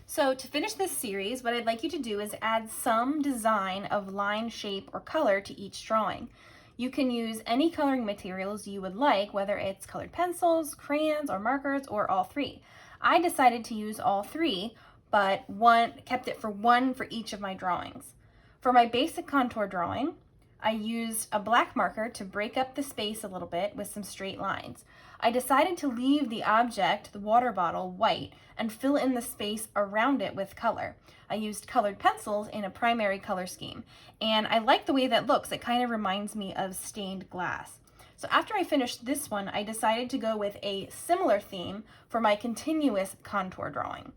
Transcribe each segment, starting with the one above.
So to finish this series, what I'd like you to do is add some design of line, shape, or color to each drawing. You can use any coloring materials you would like, whether it's colored pencils, crayons, or markers, or all three. I decided to use all three, but kept it for one for each of my drawings. For my basic contour drawing, I used a black marker to break up the space a little bit with some straight lines. I decided to leave the object, the water bottle, white and fill in the space around it with color. I used colored pencils in a primary color scheme, and I like the way that looks. It kind of reminds me of stained glass. So after I finished this one, I decided to go with a similar theme for my continuous contour drawing.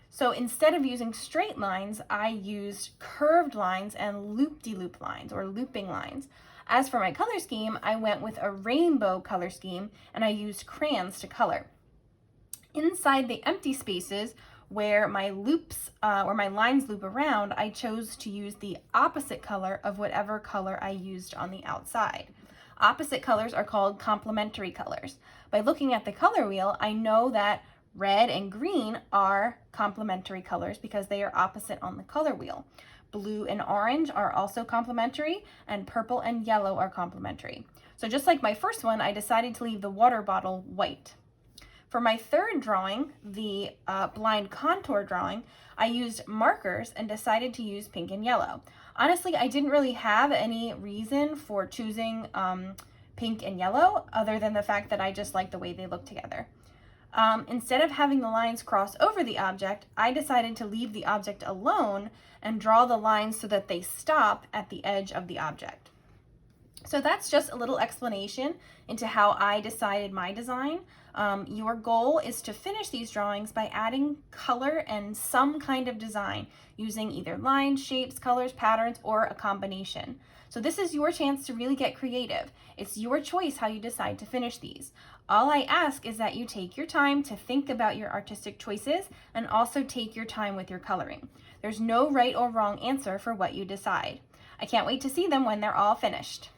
So instead of using straight lines, I used curved lines and loop-de-loop lines or looping lines. As for my color scheme, I went with a rainbow color scheme and I used crayons to color. Inside the empty spaces where my lines loop around, I chose to use the opposite color of whatever color I used on the outside. Opposite colors are called complementary colors. By looking at the color wheel, I know that red and green are complementary colors because they are opposite on the color wheel. Blue and orange are also complementary, and purple and yellow are complementary. So just like my first one, I decided to leave the water bottle white. For my third drawing, the blind contour drawing, I used markers and decided to use pink and yellow. Honestly, I didn't really have any reason for choosing pink and yellow other than the fact that I just like the way they look together. Instead of having the lines cross over the object, I decided to leave the object alone and draw the lines so that they stop at the edge of the object. So that's just a little explanation into how I decided my design. Your goal is to finish these drawings by adding color and some kind of design using either lines, shapes, colors, patterns, or a combination. So this is your chance to really get creative. It's your choice how you decide to finish these. All I ask is that you take your time to think about your artistic choices and also take your time with your coloring. There's no right or wrong answer for what you decide. I can't wait to see them when they're all finished.